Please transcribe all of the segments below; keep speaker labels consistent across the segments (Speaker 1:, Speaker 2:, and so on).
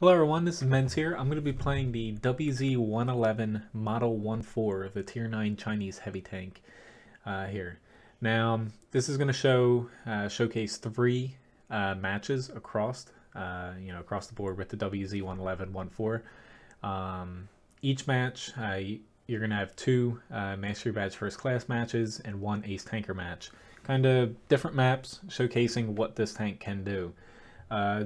Speaker 1: Hello everyone, this is Menz here. I'm going to be playing the WZ-111 Model 1-4, the Tier 9 Chinese heavy tank here. Now, this is going to showcase three matches across, across the board with the WZ-111 1-4. Each match, you're going to have two Mastery Badge First Class matches and one Ace Tanker match. Kind of different maps showcasing what this tank can do.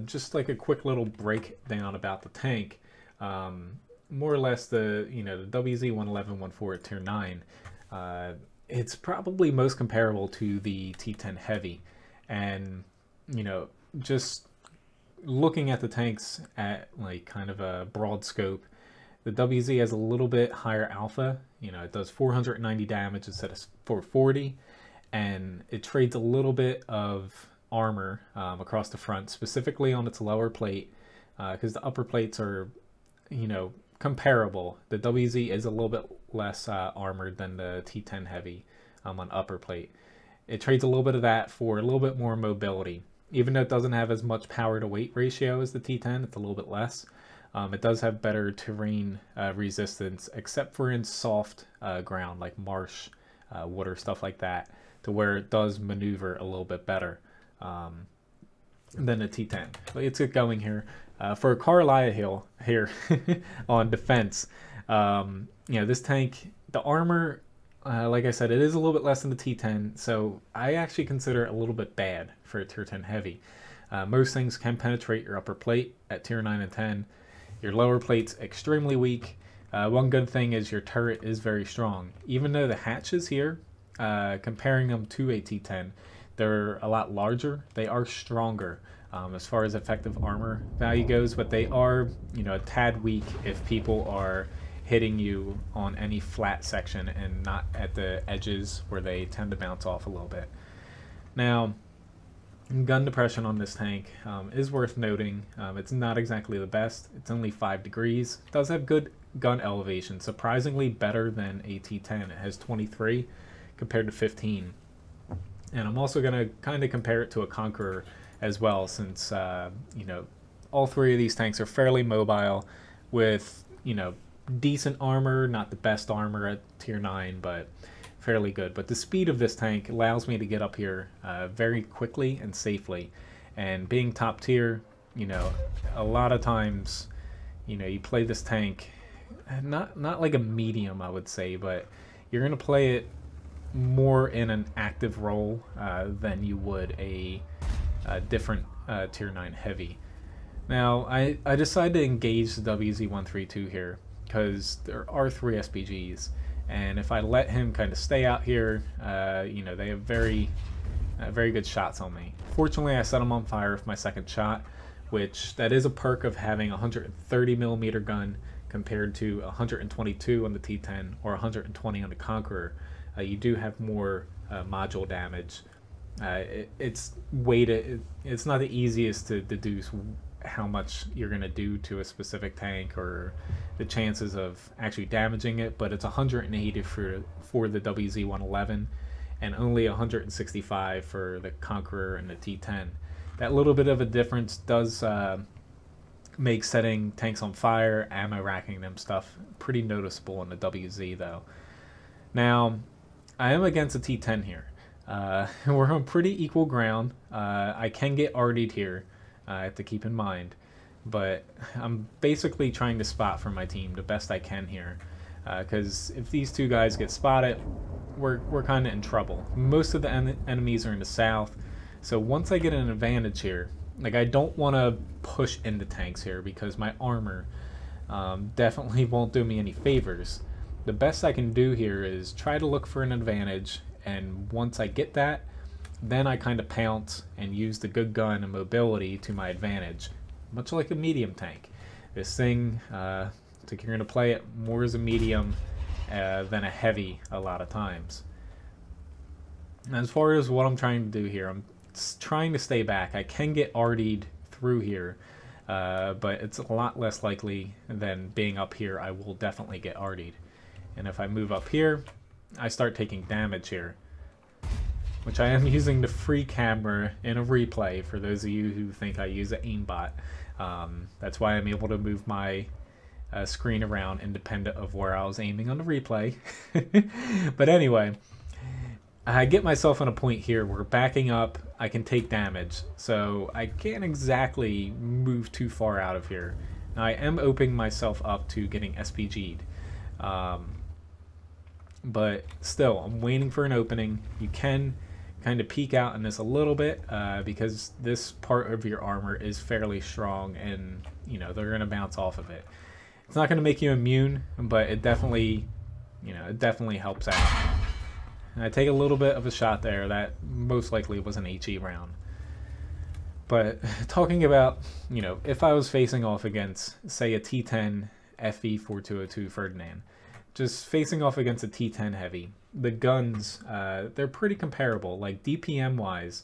Speaker 1: Just like a quick little breakdown about the tank, more or less the WZ-111 1-4 at Tier 9. It's probably most comparable to the T10 Heavy, and just looking at the tanks at like kind of a broad scope, the WZ has a little bit higher alpha. It does 490 damage instead of 440, and it trades a little bit of armor across the front, specifically on its lower plate, because the upper plates are comparable. The WZ is a little bit less armored than the T10 Heavy on upper plate. It trades a little bit of that for a little bit more mobility. Even though it doesn't have as much power to weight ratio as the T10, it's a little bit less. It does have better terrain resistance, except for in soft ground like marsh, water, stuff like that, to where it does maneuver a little bit better than the T10. Let's get going here. For Carlisle here on defense, this tank, the armor, like I said, it is a little bit less than the T10, so I actually consider it a little bit bad for a Tier 10 Heavy. Most things can penetrate your upper plate at Tier 9 and 10. Your lower plate's extremely weak. One good thing is your turret is very strong. Even though the hatches here, comparing them to a T10, they're a lot larger, they are stronger as far as effective armor value goes, but they are, a tad weak if people are hitting you on any flat section and not at the edges where they tend to bounce off a little bit. Now, gun depression on this tank is worth noting. It's not exactly the best. It's only 5 degrees. It does have good gun elevation, surprisingly better than a T10. It has 23 compared to 15. And I'm also going to kind of compare it to a Conqueror as well, since, all three of these tanks are fairly mobile with, decent armor, not the best armor at Tier 9, but fairly good. But the speed of this tank allows me to get up here very quickly and safely. And being top tier, a lot of times, you play this tank, not like a medium, I would say, but you're going to play it more in an active role than you would a different Tier 9 Heavy. Now, I decided to engage the WZ-132 here because there are 3 SPGs, and if I let him kind of stay out here, they have very good shots on me. Fortunately, I set him on fire with my second shot, which that is a perk of having a 130mm gun compared to 122 on the T10 or 120 on the Conqueror. You do have more module damage. It's not the easiest to deduce how much you're going to do to a specific tank or the chances of actually damaging it, but it's 180 for the WZ-111 and only 165 for the Conqueror and the T10. That little bit of a difference does make setting tanks on fire, ammo racking them stuff pretty noticeable in the WZ though. Now, I am against a T10 here. We're on pretty equal ground. I can get RD'd here, I have to keep in mind, but I'm basically trying to spot for my team the best I can here, because if these two guys get spotted, we're kind of in trouble. Most of the enemies are in the south, so once I get an advantage here, like I don't want to push into tanks here because my armor definitely won't do me any favors. The best I can do here is try to look for an advantage, and once I get that, then I kind of pounce and use the good gun and mobility to my advantage, much like a medium tank. This thing, I think you're going to play it more as a medium than a heavy a lot of times. And as far as what I'm trying to do here, I'm trying to stay back. I can get RD'd through here, but it's a lot less likely than being up here. I will definitely get RD'd. And if I move up here, I start taking damage here, which I am using the free camera in a replay for those of you who think I use an aimbot. That's why I'm able to move my screen around independent of where I was aiming on the replay. But anyway, I get myself on a point here where backing up, I can take damage, so I can't exactly move too far out of here. Now, I am opening myself up to getting SPG'd, but still, I'm waiting for an opening. You can kind of peek out in this a little bit because this part of your armor is fairly strong, and you know they're going to bounce off of it. It's not going to make you immune, but it definitely, it definitely helps out. And I take a little bit of a shot there. That most likely was an HE round. But talking about, if I was facing off against, say, a T10 FV-4202 Ferdinand, just facing off against a T10 heavy, the guns, they're pretty comparable. Like DPM-wise,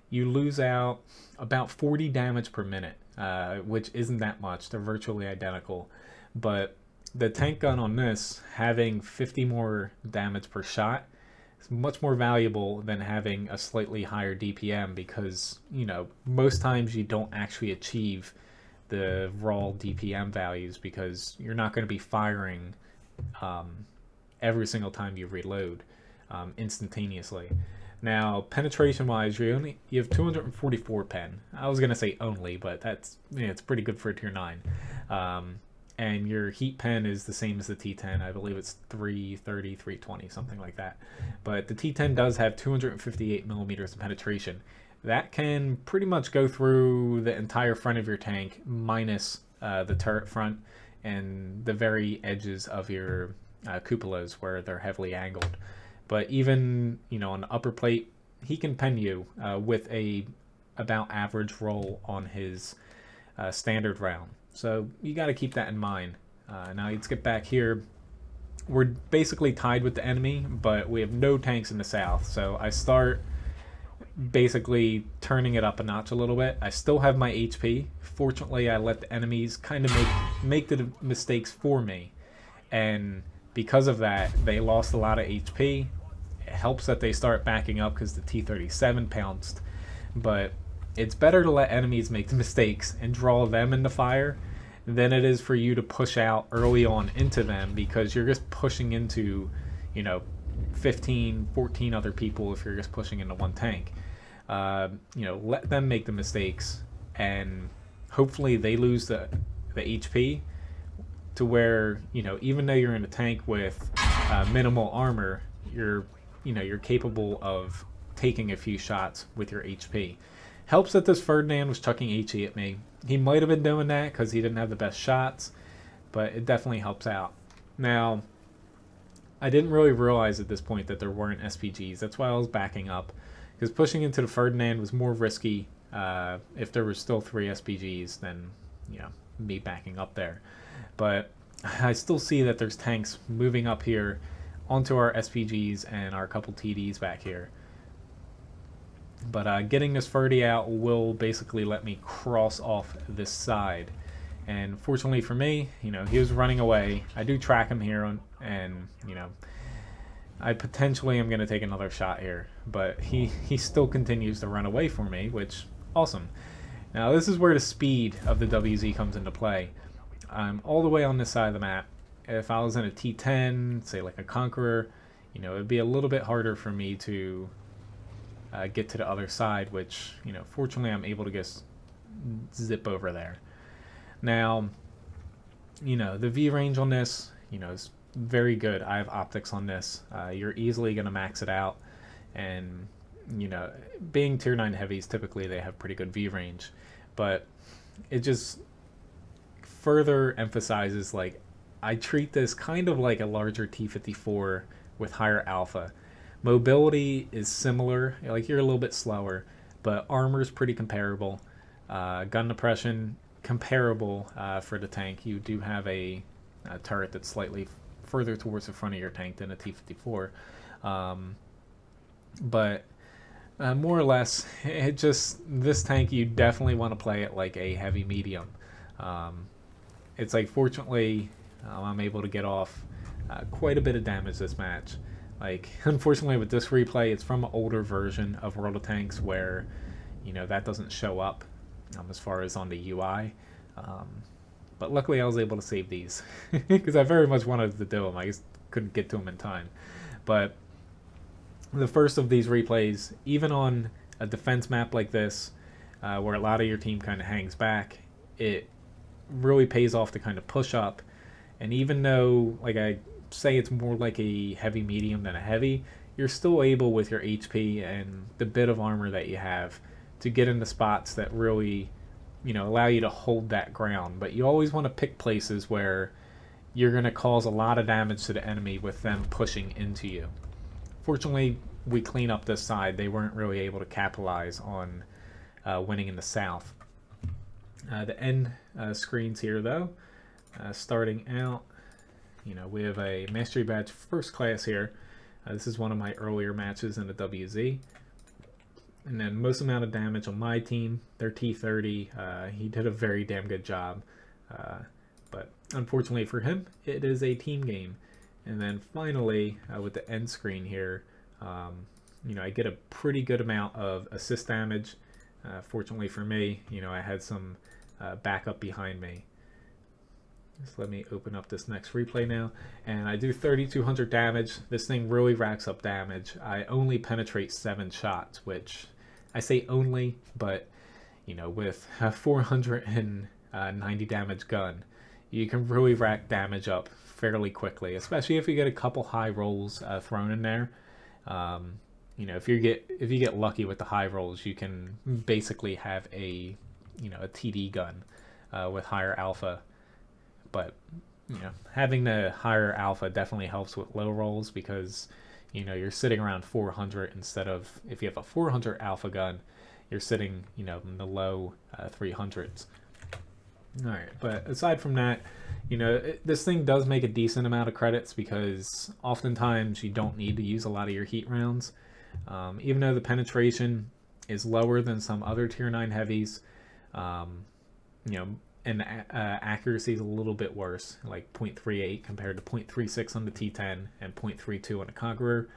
Speaker 1: you lose out about 40 damage per minute, which isn't that much. They're virtually identical. But the tank gun on this, having 50 more damage per shot, is much more valuable than having a slightly higher DPM because, most times you don't actually achieve the raw DPM values because you're not going to be firing every single time you reload instantaneously. Now, penetration-wise, you have 244 pen. I was gonna say only, but that's it's pretty good for a tier 9. And your heat pen is the same as the T10. I believe it's 330, 320, something like that. But the T10 does have 258 millimeters of penetration. That can pretty much go through the entire front of your tank, minus the turret front and the very edges of your cupolas where they're heavily angled. But even, on the upper plate, he can pen you with a about average roll on his standard round. So you got to keep that in mind. Now let's get back here. We're basically tied with the enemy, but we have no tanks in the south. So I start basically turning it up a notch a little bit. I still have my HP. Fortunately, I let the enemies kind of make the mistakes for me. And because of that, they lost a lot of HP. It helps that they start backing up because the T-37 pounced. But it's better to let enemies make the mistakes and draw them into fire than it is for you to push out early on into them because you're just pushing into, 15, 14 other people if you're just pushing into one tank. Let them make the mistakes and hopefully they lose the HP to where, even though you're in a tank with minimal armor, you're capable of taking a few shots with your HP. Helps that this Ferdinand was chucking HE at me. He might have been doing that because he didn't have the best shots, but it definitely helps out. Now, I didn't really realize at this point that there weren't SPGs. That's why I was backing up, because pushing into the Ferdinand was more risky if there were still 3 SPGs than, me backing up there. But I still see that there's tanks moving up here onto our SPGs and our couple TDs back here. But getting this Ferdy out will basically let me cross off this side. And fortunately for me, he was running away. I do track him here, and I potentially am going to take another shot here. But he still continues to run away from me, which, awesome. Now this is where the speed of the WZ comes into play. I'm all the way on this side of the map. If I was in a T10, say like a Conqueror, it'd be a little bit harder for me to get to the other side, which, fortunately I'm able to just zip over there. Now, the V range on this, is very good. I have optics on this. You're easily going to max it out. And, being tier 9 heavies, typically they have pretty good V range. But it just further emphasizes, like, I treat this kind of like a larger T-54 with higher alpha. Mobility is similar, like you're a little bit slower, but armor is pretty comparable. Gun depression, comparable for the tank. You do have a turret that's slightly further towards the front of your tank than a T-54. But more or less, this tank, you definitely want to play it like a heavy medium. It's like, fortunately, I'm able to get off quite a bit of damage this match. Like, unfortunately with this replay, it's from an older version of World of Tanks where, that doesn't show up as far as on the UI. But luckily I was able to save these because I very much wanted to do them. I just couldn't get to them in time. But the first of these replays, even on a defense map like this, where a lot of your team kind of hangs back, it really pays off to kind of push up. And even though, like I say, it's more like a heavy medium than a heavy, you're still able with your HP and the bit of armor that you have to get into spots that really, you know, allow you to hold that ground. But you always want to pick places where you're going to cause a lot of damage to the enemy with them pushing into you. Fortunately, we clean up this side. They weren't really able to capitalize on winning in the south. The end screens here, though, starting out, you know, we have a Mastery Badge First Class here. This is one of my earlier matches in the WZ. And then most amount of damage on my team, their T30. He did a very damn good job. But unfortunately for him, it is a team game. And then finally, with the end screen here, you know, I get a pretty good amount of assist damage. Fortunately for me, you know, I had some backup behind me. Just let me open up this next replay now. And I do 3,200 damage. This thing really racks up damage. I only penetrate 7 shots, which I say only, but, you know, with a 490 damage gun, you can really rack damage up fairly quickly, especially if you get a couple high rolls thrown in there. You know, if you get lucky with the high rolls, you can basically have a, you know, a TD gun with higher alpha. But, you know, having the higher alpha definitely helps with low rolls because, you know, you're sitting around 400 instead of, if you have a 400 alpha gun, you're sitting, you know, in the low 300s. All right, but aside from that, you know, this thing does make a decent amount of credits because oftentimes you don't need to use a lot of your heat rounds. Even though the penetration is lower than some other tier 9 heavies, you know, and accuracy is a little bit worse, like 0.38 compared to 0.36 on the T10 and 0.32 on the Conqueror.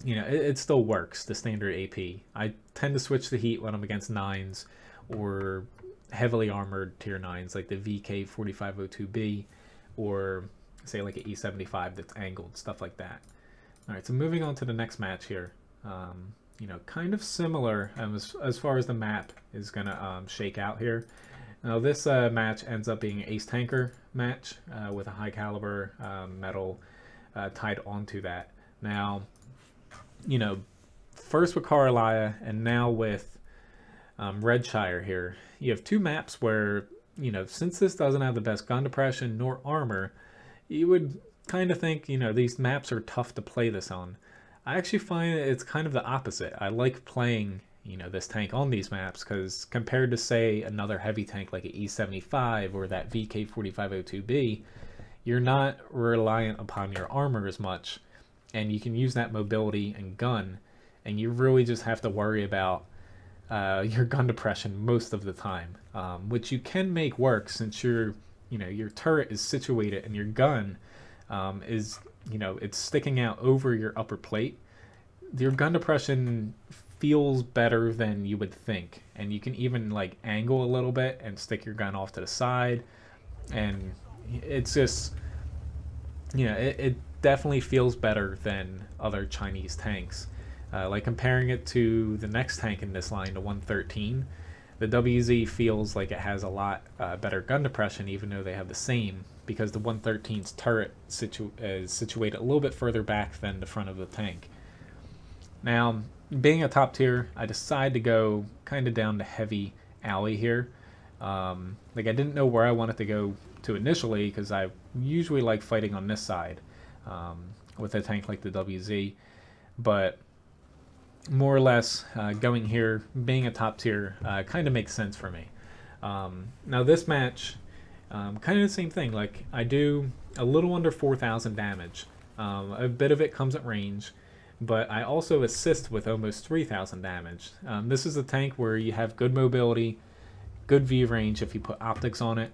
Speaker 1: You know, it still works, the standard AP. I tend to switch the heat when I'm against 9s or heavily armored tier 9s like the VK4502B or say like an E75 that's angled, stuff like that. All right, so moving on to the next match here. You know, kind of similar as far as the map is going to shake out here. Now this match ends up being an ace tanker match with a high caliber metal tied onto that. Now, you know, first with Carlisle and now with Redshire here, you have two maps where, you know, since this doesn't have the best gun depression nor armor, you would kind of think, you know, these maps are tough to play this on. I actually find it's kind of the opposite. I like playing, you know, this tank on these maps because compared to, say, another heavy tank like an E75 or that VK4502B, you're not reliant upon your armor as much, and you can use that mobility and gun, and you really just have to worry about your gun depression most of the time, which you can make work since your turret is situated and your gun is, you know, it's sticking out over your upper plate. Your gun depression feels better than you would think, and you can even like angle a little bit and stick your gun off to the side, and it's just, you know, it definitely feels better than other Chinese tanks. Like comparing it to the next tank in this line, the 113, the WZ feels like it has a lot better gun depression, even though they have the same, because the 113's turret is situated a little bit further back than the front of the tank. Now, being a top tier, I decided to go kind of down the heavy alley here. Like I didn't know where I wanted to go to initially because I usually like fighting on this side with a tank like the WZ, but more or less going here, being a top tier, kind of makes sense for me. Now this match, kind of the same thing. Like I do a little under 4,000 damage. A bit of it comes at range, but I also assist with almost 3,000 damage. This is a tank where you have good mobility, good view range if you put optics on it.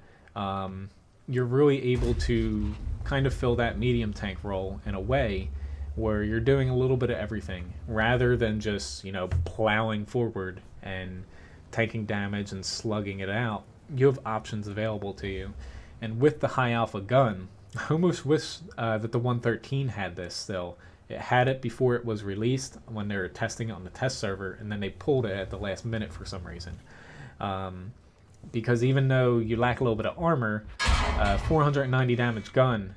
Speaker 1: You're really able to kind of fill that medium tank role in a way where you're doing a little bit of everything rather than just, you know, plowing forward and tanking damage and slugging it out, you have options available to you. And with the high alpha gun, I almost wish that the 113 had this still. It had it before it was released when they were testing it on the test server, and then they pulled it at the last minute for some reason. Because even though you lack a little bit of armor, 490 damage gun,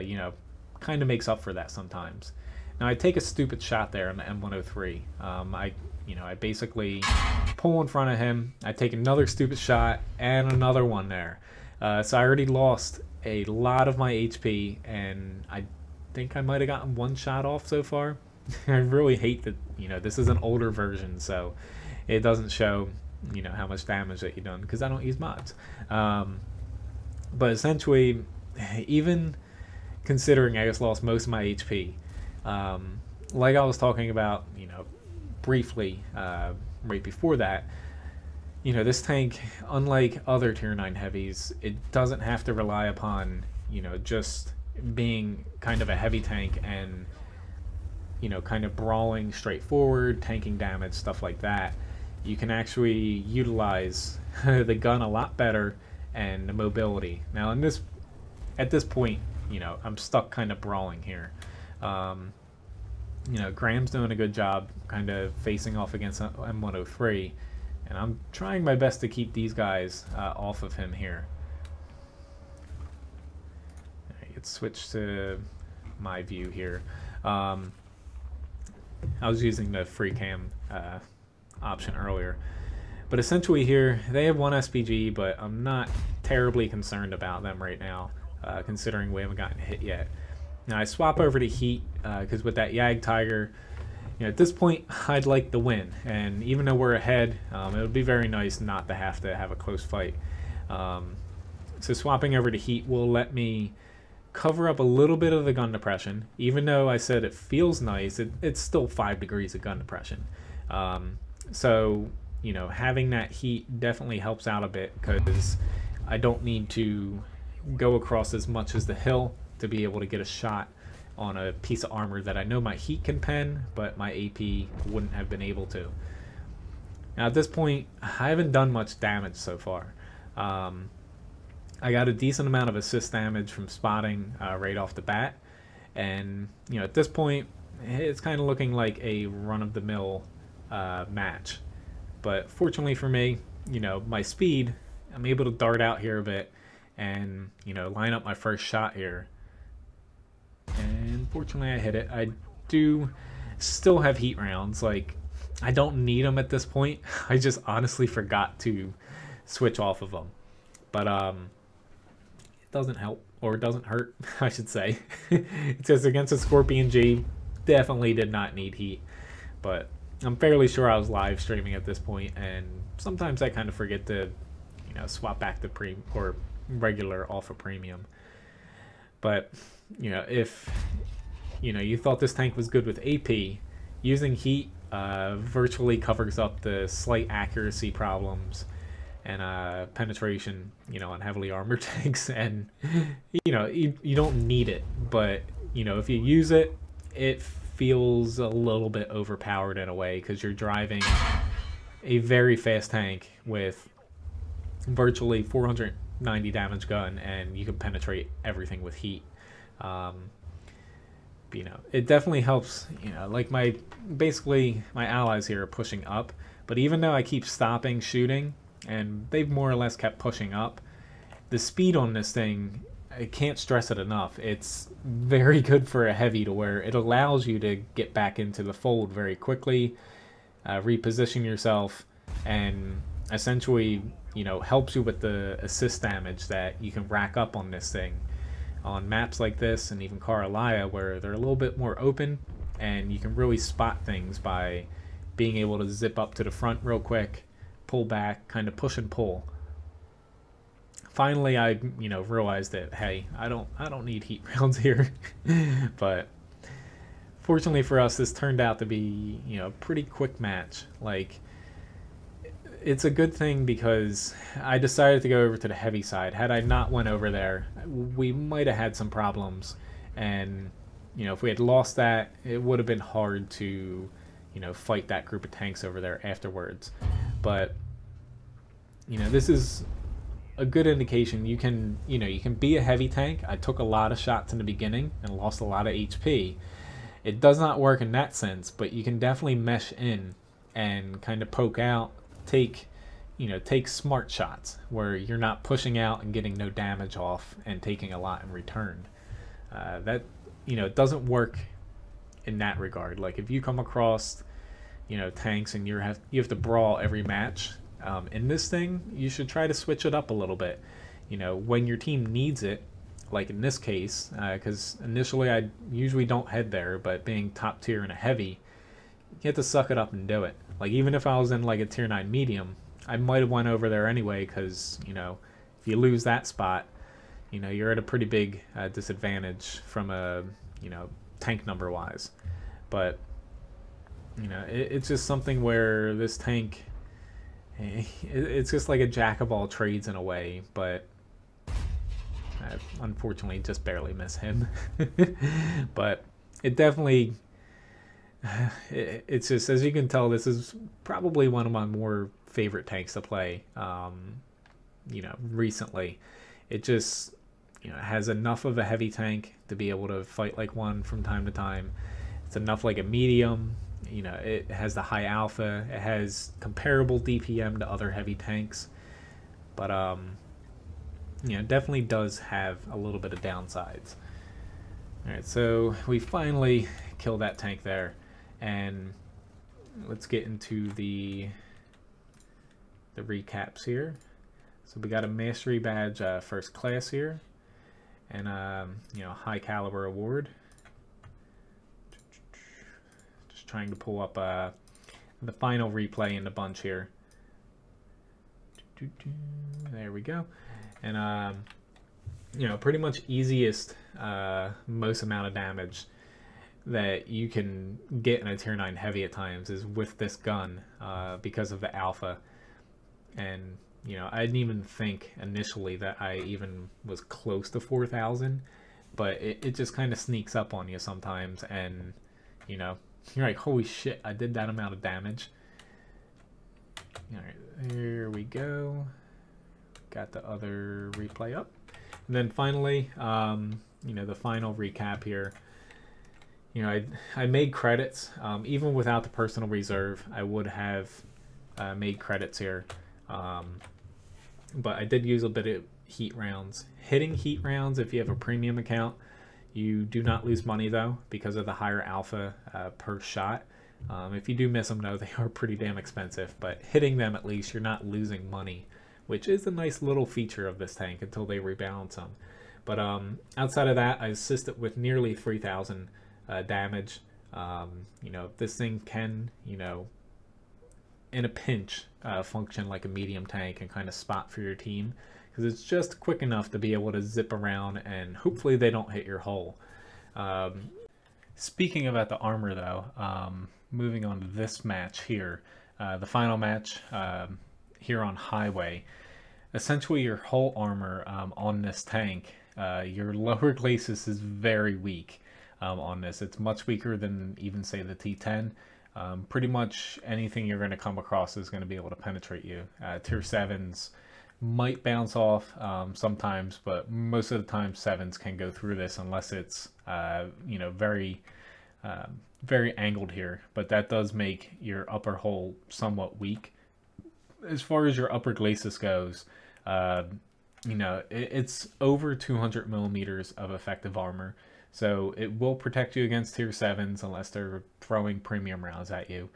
Speaker 1: you know, kind of makes up for that sometimes. Now I take a stupid shot there on the M103. I basically pull in front of him. I take another stupid shot and another one there. So I already lost a lot of my HP, and I think I might have gotten one shot off so far. I really hate that, you know, this is an older version, so it doesn't show, you know, how much damage that you've done, because I don't use mods. But essentially, even considering I just lost most of my HP, like I was talking about, you know, briefly right before that, you know, this tank, unlike other tier 9 heavies, it doesn't have to rely upon, you know, just being kind of a heavy tank and, you know, kind of brawling straight forward, tanking damage, stuff like that. You can actually utilize the gun a lot better and the mobility. Now at this point, you know, I'm stuck kind of brawling here. You know, Graham's doing a good job kind of facing off against M103, and I'm trying my best to keep these guys off of him here. Let's switch to my view here. I was using the free cam option earlier, but essentially here they have one SPG, but I'm not terribly concerned about them right now, considering we haven't gotten hit yet. Now I swap over to heat because with that Yag Tiger, you know, at this point I'd like the win, and even though we're ahead, it would be very nice not to have a close fight. So swapping over to heat will let me cover up a little bit of the gun depression. Even though I said it feels nice, it's still 5 degrees of gun depression. So, you know, having that heat definitely helps out a bit, because I don't need to go across as much as the hill to be able to get a shot on a piece of armor that I know my heat can pen, but my AP wouldn't have been able to. Now at this point, I haven't done much damage so far. I got a decent amount of assist damage from spotting right off the bat, and you know, at this point it's kind of looking like a run-of-the-mill match. But fortunately for me, you know, my speed, I'm able to dart out here a bit and, you know, line up my first shot here, and fortunately I hit it. I do still have heat rounds. Like, I don't need them at this point. I just honestly forgot to switch off of them, but it doesn't help, or it doesn't hurt, I should say. It's just against a Scorpion G, definitely did not need heat. But I'm fairly sure I was live streaming at this point, and sometimes I kind of forget to, you know, swap back to regular Alpha Premium. But, you know, if, you know, you thought this tank was good with AP, using heat virtually covers up the slight accuracy problems and penetration, you know, on heavily armored tanks. And, you know, you don't need it, but, you know, if you use it, it feels a little bit overpowered in a way, because you're driving a very fast tank with virtually 490 damage gun, and you can penetrate everything with heat. You know, it definitely helps. You know, like basically my allies here are pushing up, but even though I keep stopping shooting and they've more or less kept pushing up, the speed on this thing, I can't stress it enough. It's very good for a heavy, to where it allows you to get back into the fold very quickly, reposition yourself, and essentially, you know, helps you with the assist damage that you can rack up on this thing. On maps like this, and even Karalaya, where they're a little bit more open, and you can really spot things by being able to zip up to the front real quick, pull back, kind of push and pull. Finally, I, you know, realized that, hey, I don't need heat rounds here. But fortunately for us, this turned out to be, you know, a pretty quick match. Like, it's a good thing, because I decided to go over to the heavy side. Had I not went over there, we might have had some problems, and, you know, if we had lost that, it would have been hard to, you know, fight that group of tanks over there afterwards. But you know, this is a good indication you can, you know, you can be a heavy tank. I took a lot of shots in the beginning and lost a lot of HP. It does not work in that sense, but you can definitely mesh in and kind of poke out, take, you know, take smart shots where you're not pushing out and getting no damage off and taking a lot in return. That, you know, it doesn't work in that regard. Like if you come across, you know, tanks and you have to brawl every match, in this thing, you should try to switch it up a little bit. You know, when your team needs it, like in this case, because initially I usually don't head there, but being top tier and a heavy, you have to suck it up and do it. Like even if I was in like a tier 9 medium, I might have went over there anyway, because, you know, if you lose that spot, you know, you're at a pretty big disadvantage from a, you know, tank number wise. But, you know, it's just something where this tank, it's just like a jack of all trades in a way, but I unfortunately just barely miss him. But it definitely, it's just, as you can tell, this is probably one of my more favorite tanks to play, you know, recently. It just, you know, has enough of a heavy tank to be able to fight like one from time to time. It's enough like a medium. You know, it has the high alpha. It has comparable DPM to other heavy tanks. But, you know, definitely does have a little bit of downsides. Alright, so we finally killed that tank there. And let's get into the recaps here. So we got a mastery badge, first class here. And, you know, high caliber award. Just trying to pull up the final replay in the bunch here. There we go. And, you know, pretty much easiest, most amount of damage that you can get in a tier 9 heavy at times is with this gun, because of the alpha. And, you know, I didn't even think initially that I even was close to 4,000, but it just kind of sneaks up on you sometimes, and, you know, you're like, holy shit, I did that amount of damage. Alright, there we go. Got the other replay up. And then finally, you know, the final recap here. You know, I made credits. Even without the personal reserve, I would have made credits here. But I did use a bit of heat rounds. Hitting heat rounds, if you have a premium account, you do not lose money though, because of the higher alpha per shot. If you do miss them though, they are pretty damn expensive, but hitting them at least, you're not losing money, which is a nice little feature of this tank until they rebalance them. But outside of that, I assisted with nearly 3,000 damage. You know, this thing can, you know, in a pinch, function like a medium tank and kind of spot for your team, because it's just quick enough to be able to zip around and hopefully they don't hit your hull. Speaking about the armor though, moving on to this match here, the final match here on Highway, essentially your hull armor on this tank, your lower glacis is very weak on this. It's much weaker than even say the T10. Pretty much anything you're going to come across is going to be able to penetrate you. Tier 7s might bounce off sometimes, but most of the time 7s can go through this unless it's you know, very very angled here, but that does make your upper hull somewhat weak. As far as your upper glacis goes, you know, it's over 200 millimeters of effective armor. So it will protect you against tier 7s unless they're throwing premium rounds at you.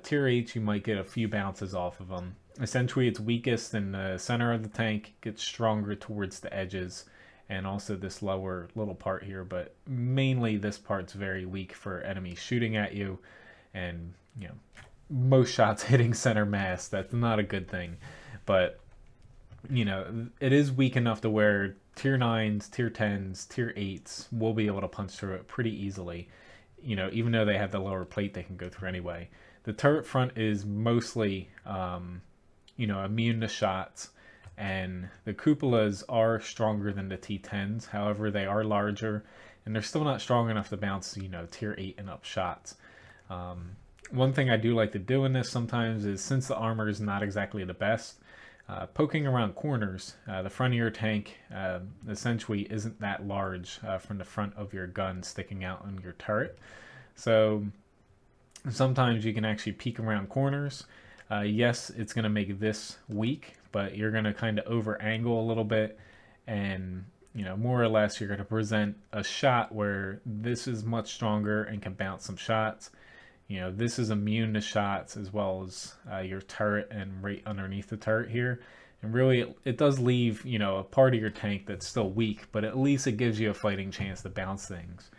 Speaker 1: Tier 8s, you might get a few bounces off of them. Essentially, it's weakest in the center of the tank, gets stronger towards the edges, and also this lower little part here. But mainly this part's very weak for enemies shooting at you, and, you know, most shots hitting center mass. That's not a good thing. But, you know, it is weak enough to where tier 9s, tier 10s, tier 8s will be able to punch through it pretty easily. You know, even though they have the lower plate, they can go through anyway. The turret front is mostly, you know, immune to shots, and the cupolas are stronger than the T10s. However, they are larger, and they're still not strong enough to bounce, you know, tier 8 and up shots. One thing I do like to do in this sometimes is, since the armor is not exactly the best, poking around corners, the front of your tank essentially isn't that large from the front of your gun sticking out on your turret. So sometimes you can actually peek around corners. Yes, it's going to make this weak, but you're going to kind of over angle a little bit, and more or less you're going to present a shot where this is much stronger and can bounce some shots. This is immune to shots, as well as your turret and right underneath the turret here. And really, it does leave, a part of your tank that's still weak, but at least it gives you a fighting chance to bounce things.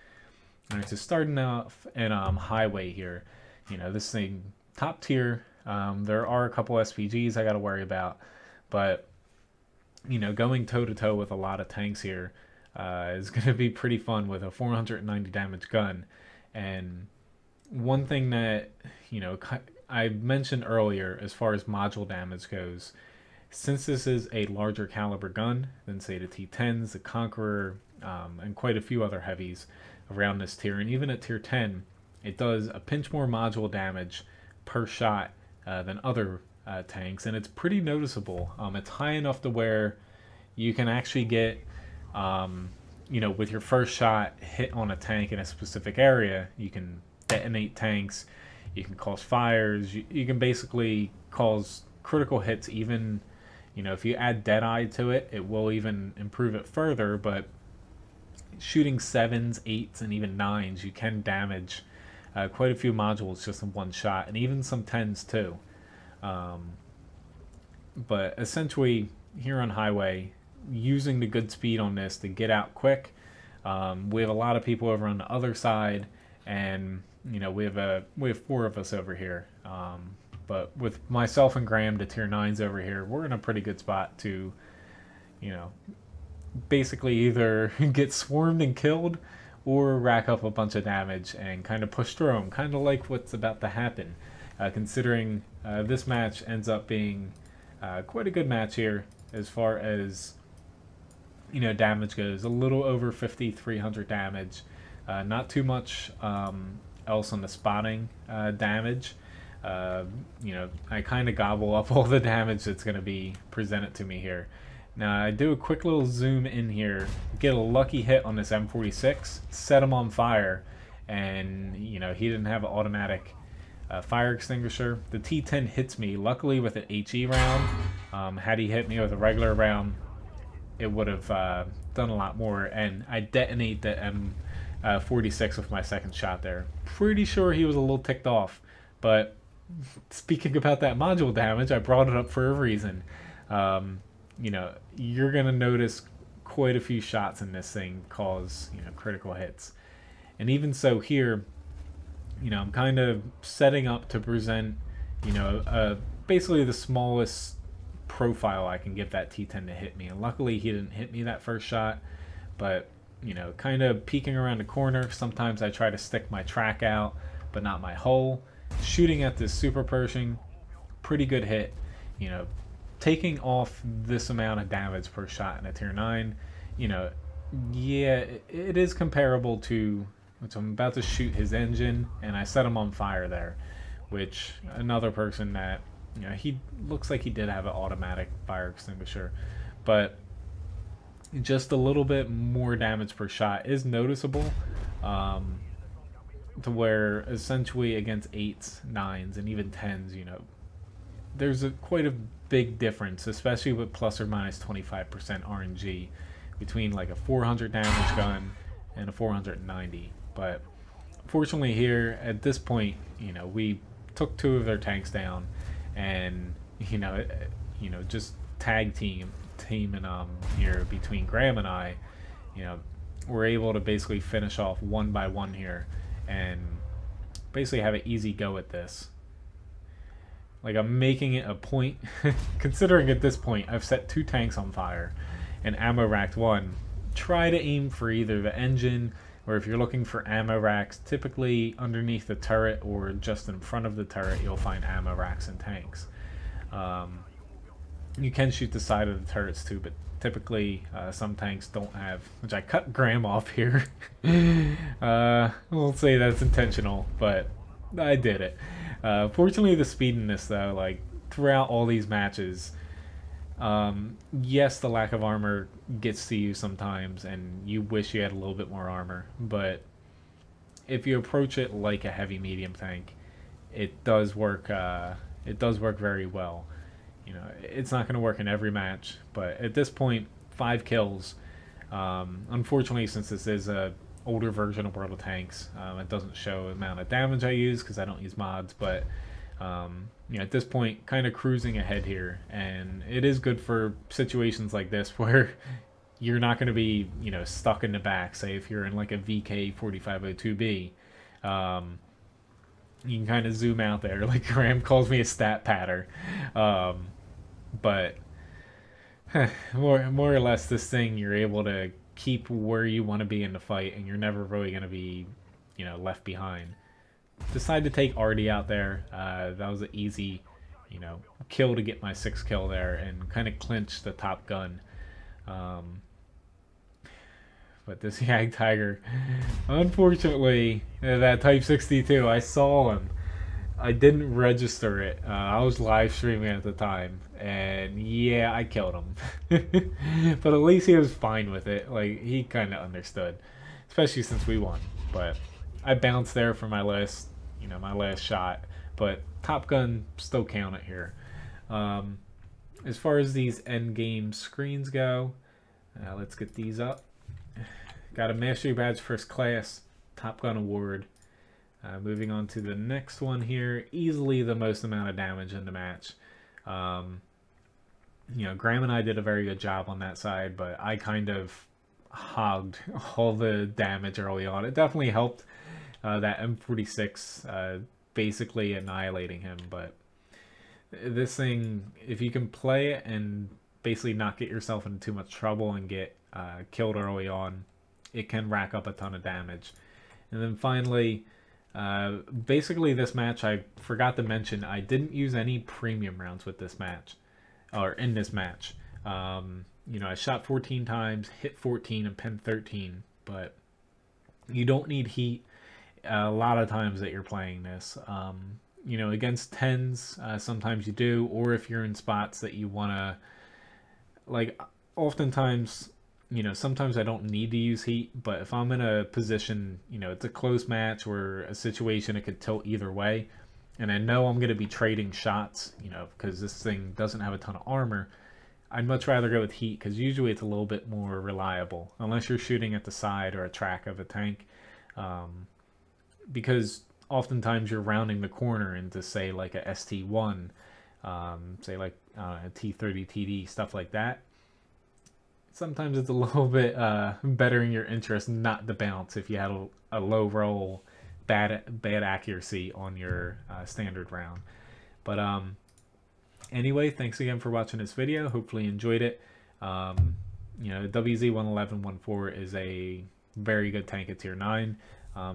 Speaker 1: All right, so starting off in highway here, this thing, top tier. There are a couple SPGs I got to worry about, but, going toe-to-toe with a lot of tanks here is going to be pretty fun with a 490 damage gun. And one thing that, I mentioned earlier as far as module damage goes, since this is a larger caliber gun than, say, the T10s, the Conqueror, and quite a few other heavies around this tier, and even at tier 10, it does a pinch more module damage per shot than other tanks, and it's pretty noticeable. It's high enough to where you can actually get, with your first shot hit on a tank in a specific area, you can detonate tanks, you can cause fires, you can basically cause critical hits. Even, if you add Deadeye to it, it will even improve it further. But shooting 7s, 8s, and even 9s, you can damage quite a few modules just in one shot, and even some 10s too. But essentially, here on highway, using the good speed on this to get out quick. We have a lot of people over on the other side, and we have 4 of us over here. But with myself and Graham, the tier 9s over here, we're in a pretty good spot to, basically either get swarmed and killed or rack up a bunch of damage and kind of push through them, kind of like what's about to happen. Considering this match ends up being quite a good match here as far as damage goes. A little over 5,300 damage, not too much else on the spotting damage. I kind of gobble up all the damage that's going to be presented to me here. Now I do a quick little zoom in here, get a lucky hit on this M46, set him on fire, and he didn't have an automatic fire extinguisher. The T10 hits me, luckily with an HE round. Had he hit me with a regular round, it would have done a lot more, and I detonate the M46 with my second shot there. Pretty sure he was a little ticked off, but speaking about that module damage, I brought it up for a reason. You're going to notice quite a few shots in this thing cause, critical hits. And even so here, I'm kind of setting up to present, basically the smallest profile I can give that T10 to hit me. And luckily he didn't hit me that first shot, but, kind of peeking around the corner. Sometimes I try to stick my track out, but not my hull. Shooting at this super Pershing, pretty good hit. Taking off this amount of damage per shot in a tier 9, yeah, it is comparable to, which I'm about to shoot his engine, and I set him on fire there, which another person that, he looks like he did have an automatic fire extinguisher, but just a little bit more damage per shot is noticeable, to where essentially against 8s, 9s, and even 10s, there's quite a big difference, especially with plus or minus 25% RNG between like a 400 damage gun and a 490. But fortunately here at this point, we took 2 of their tanks down, and just tag teaming here between Graham and I, we're able to basically finish off one by one here and basically have an easy go at this. Like, I'm making it a point, considering at this point I've set 2 tanks on fire and ammo racked 1. Try to aim for either the engine, or if you're looking for ammo racks, typically underneath the turret or just in front of the turret, you'll find ammo racks and tanks. You can shoot the side of the turrets too, but typically some tanks don't have, which I cut Graham off here. I won't say that's intentional, but I did it. Fortunately, the speed in this, though, like throughout all these matches, Yes, the lack of armor gets to you sometimes, and you wish you had a little bit more armor, but if you approach it like a heavy medium tank, it does work. It does work very well. You know, it's not going to work in every match, but at this point, 5 kills. Unfortunately, since this is a older version of World of Tanks, it doesn't show the amount of damage I use because I don't use mods, but you know, at this point, kind of cruising ahead here, and it is good for situations like this where you're not going to be, you know, stuck in the back. Say if you're in like a VK 4502B, you can kind of zoom out there. Like Graham calls me a stat patter, but more or less, this thing you're able to keep where you want to be in the fight, and you're never really going to be, you know, left behind. Decided to take Artie out there. That was an easy, you know, kill to get my 6th kill there and kind of clinch the top gun. But this Yag Tiger, unfortunately, that Type 62, I saw him. I didn't register it. I was live streaming at the time, and yeah, I killed him. But at least he was fine with it. Like, he kind of understood, especially since we won. But I bounced there for my last, you know, my last shot. But Top Gun still count it here. As far as these end game screens go, let's get these up. Got a Mastery Badge First Class, Top Gun Award. Moving on to the next one here, easily the most amount of damage in the match. You know, Graham and I did a very good job on that side, but I kind of hogged all the damage early on. It definitely helped that M46 basically annihilating him, but this thing, if you can play it and basically not get yourself into too much trouble and get killed early on, it can rack up a ton of damage. And then finally, basically this match, I forgot to mention, I didn't use any premium rounds with this match, or in this match. You know, I shot 14 times, hit 14, and pinned 13, but you don't need heat a lot of times that you're playing this. You know, against 10s, sometimes you do, or if you're in spots that you want to, like, oftentimes, you know, sometimes I don't need to use heat, but if I'm in a position, you know, it's a close match or a situation it could tilt either way, and I know I'm going to be trading shots, you know, because this thing doesn't have a ton of armor, I'd much rather go with heat because usually it's a little bit more reliable, unless you're shooting at the side or a track of a tank, because oftentimes you're rounding the corner into, say, like a ST1, say like a T30 TD, stuff like that. Sometimes it's a little bit better in your interest not to bounce if you had a low roll, bad accuracy on your standard round. But anyway, thanks again for watching this video. Hopefully you enjoyed it. You know, WZ-111 1.4 is a very good tank at tier 9.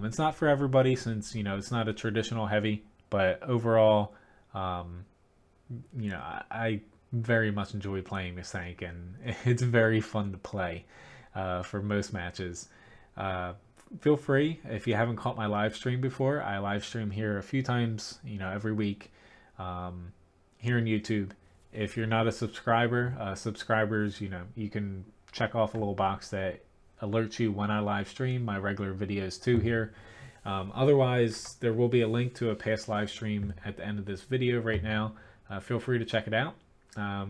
Speaker 1: It's not for everybody since, you know, it's not a traditional heavy, but overall, you know, I very much enjoy playing this tank, and it's very fun to play for most matches. Feel free, if you haven't caught my live stream before, I live stream here a few times, you know, every week here on YouTube. If you're not a subscriber, subscribers, you know, you can check off a little box that alerts you when I live stream my regular videos too here. Otherwise, there will be a link to a past live stream at the end of this video right now. Feel free to check it out.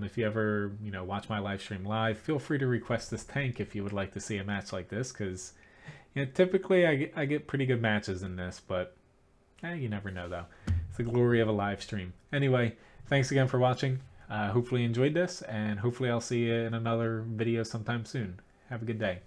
Speaker 1: If you ever, you know, watch my live stream live, feel free to request this tank if you would like to see a match like this, because, you know, typically I get pretty good matches in this, but you never know though. It's the glory of a live stream. Anyway, thanks again for watching. Hopefully you enjoyed this, and hopefully I'll see you in another video sometime soon. Have a good day.